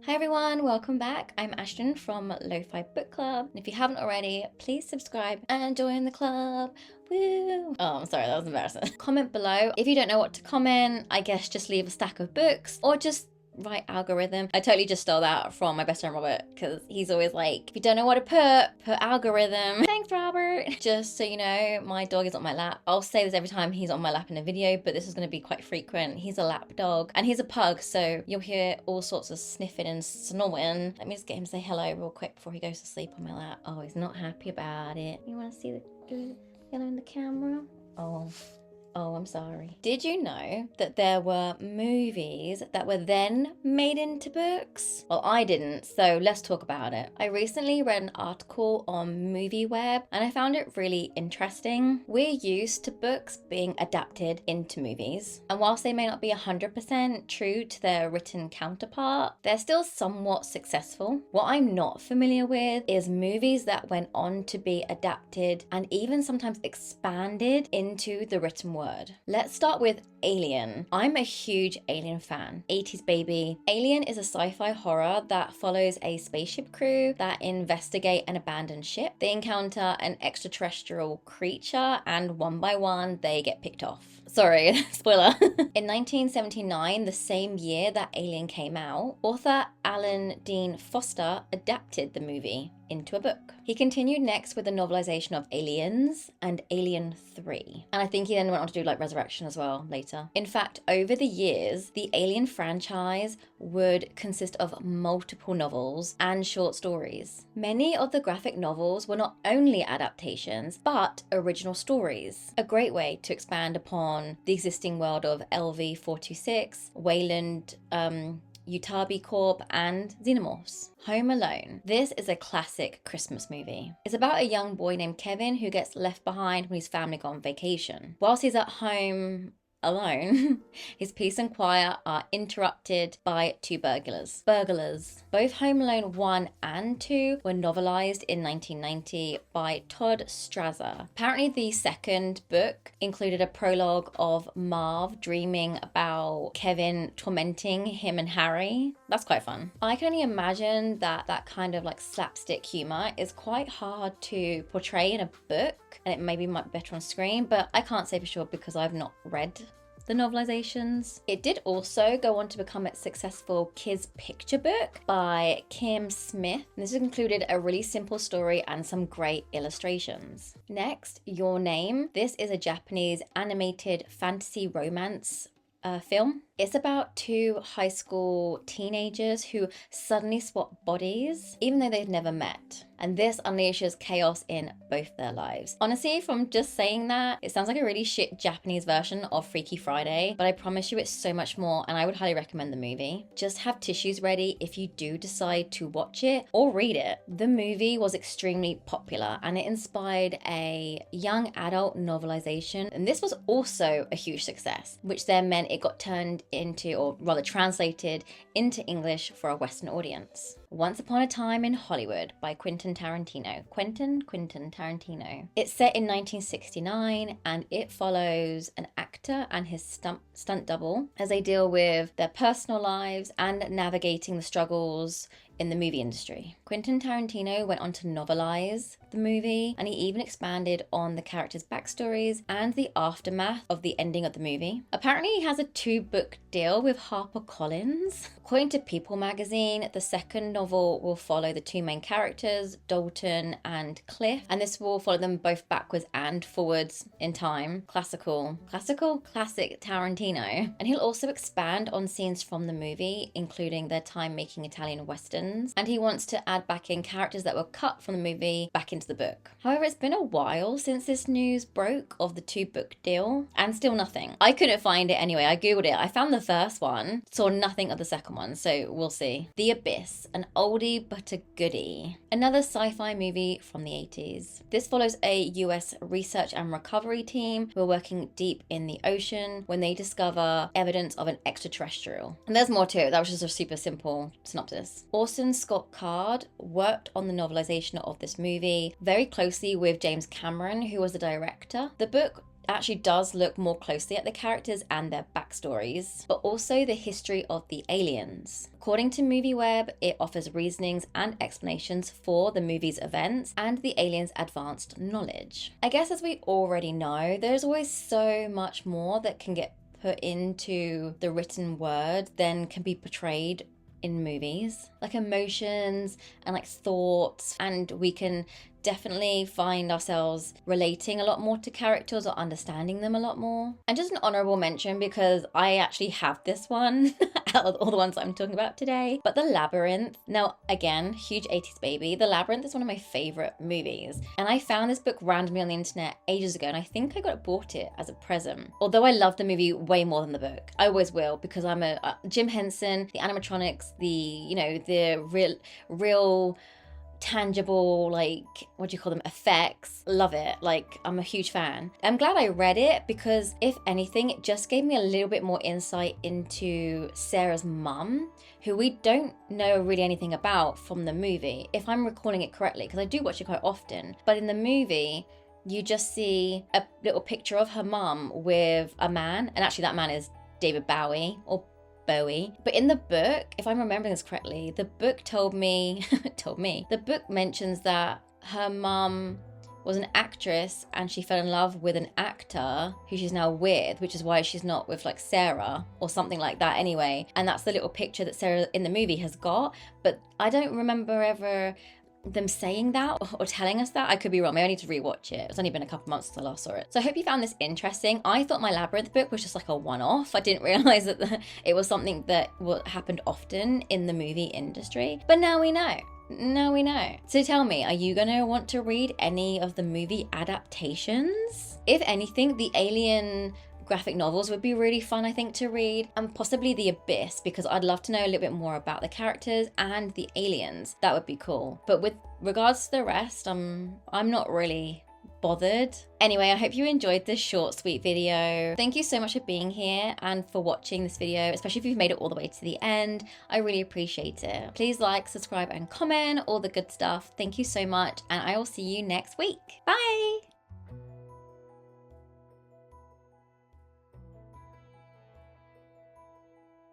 Hi everyone, welcome back. I'm Ashton from Lofi.Book.Club. And if you haven't already, please subscribe and join the club. Woo! Oh, I'm sorry, that was embarrassing. Comment below. If you don't know what to comment, I guess just leave a stack of books or just write algorithm. I totally just stole that from my best friend Robert because he's always like, if you don't know what to put algorithm. Thanks, Robert. Just so you know, my dog is on my lap. I'll say this every time he's on my lap in a video, but this is going to be quite frequent. He's a lap dog and he's a pug, so you'll hear all sorts of sniffing and snoring. Let me just get him to say hello real quick before he goes to sleep on my lap. Oh, he's not happy about it. You want to see the yellow in the camera? Oh, I'm sorry. Did you know that there were movies that were then made into books? Well, I didn't, so let's talk about it. I recently read an article on MovieWeb and I found it really interesting. We're used to books being adapted into movies, and whilst they may not be 100% true to their written counterpart, they're still somewhat successful. What I'm not familiar with is movies that went on to be adapted and even sometimes expanded into the written word. Let's start with Alien. I'm a huge Alien fan. 80s baby. Alien is a sci-fi horror that follows a spaceship crew that investigate an abandoned ship. They encounter an extraterrestrial creature and one by one they get picked off. Sorry, spoiler. In 1979, the same year that Alien came out, author Alan Dean Foster adapted the movie into a book. He continued next with the novelization of Aliens and Alien 3. And I think he then went on to do like Resurrection as well later. In fact, over the years, the Alien franchise would consist of multiple novels and short stories. Many of the graphic novels were not only adaptations, but original stories. A great way to expand upon the existing world of LV-426, Wayland, Utabi Corp, and Xenomorphs. Home Alone. This is a classic Christmas movie. It's about a young boy named Kevin who gets left behind when his family go on vacation. Whilst he's at home alone, his peace and quiet are interrupted by two burglars. Both Home Alone 1 and 2 were novelized in 1990 by Todd Strasser. Apparently the second book included a prologue of Marv dreaming about Kevin tormenting him and Harry. That's quite fun. I can only imagine that kind of like slapstick humor is quite hard to portray in a book, and it maybe might be better on screen, but I can't say for sure because I've not read the novelizations. It did also go on to become a successful kids picture book by Kim Smith. And this included a really simple story and some great illustrations. Next, Your Name. This is a Japanese animated fantasy romance film. It's about two high school teenagers who suddenly swap bodies, even though they've never met. And this unleashes chaos in both their lives. Honestly, from just saying that, it sounds like a really shit Japanese version of Freaky Friday, but I promise you it's so much more, and I would highly recommend the movie. Just have tissues ready if you do decide to watch it or read it. The movie was extremely popular and it inspired a young adult novelization, and this was also a huge success, which then meant it got turned into, or rather translated into English for a Western audience. Once Upon a Time in Hollywood by Quentin Tarantino. Quentin Tarantino. It's set in 1969 and it follows an actor and his stunt double as they deal with their personal lives and navigating the struggles in the movie industry. Quentin Tarantino went on to novelize the movie, and he even expanded on the characters' backstories and the aftermath of the ending of the movie. Apparently he has a 2-book deal with HarperCollins. According to People magazine, the second novel will follow the two main characters, Dalton and Cliff, and this will follow them both backwards and forwards in time. Classic Tarantino. And he'll also expand on scenes from the movie, including their time making Italian westerns, and he wants to add back in characters that were cut from the movie back into the book. However, it's been a while since this news broke of the 2-book deal, and still nothing. I couldn't find it anyway. I googled it. I found the first one, saw nothing of the second one, so we'll see. The Abyss, an oldie but a goodie. Another sci-fi movie from the 80s. This follows a US research and recovery team who are working deep in the ocean when they discover evidence of an extraterrestrial. And there's more to it. That was just a super simple synopsis. Orson Scott Card worked on the novelization of this movie very closely with James Cameron, who was the director. The book actually does look more closely at the characters and their backstories, but also the history of the aliens. According to MovieWeb, it offers reasonings and explanations for the movie's events and the aliens' advanced knowledge. I guess as we already know, there's always so much more that can get put into the written word than can be portrayed in movies, like emotions and like thoughts, and we can definitely find ourselves relating a lot more to characters or understanding them a lot more. And just an honorable mention, because I actually have this one out of all the ones I'm talking about today, but The Labyrinth. Now, again, huge 80s baby. The Labyrinth is one of my favorite movies, and I found this book randomly on the internet ages ago, and I think I bought it as a present. Although I love the movie way more than the book. I always will, because I'm a Jim Henson, the animatronics, the real tangible, like, what do you call them, effects, love it. Like, I'm a huge fan. I'm glad I read it, because if anything, it just gave me a little bit more insight into Sarah's mum, who we don't know really anything about from the movie, if I'm recalling it correctly, because I do watch it quite often. But in the movie, you just see a little picture of her mum with a man, and actually that man is David Bowie, or Bowie. But in the book, if I'm remembering this correctly, the book the book mentions that her mum was an actress and she fell in love with an actor who she's now with, which is why she's not with like Sarah or something like that anyway. And that's the little picture that Sarah in the movie has got. But I don't remember ever them saying that or telling us that. I could be wrong. Maybe I need to rewatch it. It's only been a couple months since I last saw it. So I hope you found this interesting. I thought my Labyrinth book was just like a one-off. I didn't realize that it was something that happened often in the movie industry. But now we know. Now we know. So tell me, are you gonna want to read any of the movie adaptations? If anything, the Alien graphic novels would be really fun, I think, to read, and possibly The Abyss, because I'd love to know a little bit more about the characters and the aliens. That would be cool. But with regards to the rest, I'm not really bothered. Anyway, I hope you enjoyed this short, sweet video. Thank you so much for being here and for watching this video, especially if you've made it all the way to the end. I really appreciate it. Please like, subscribe, and comment, all the good stuff. Thank you so much, and I will see you next week. Bye!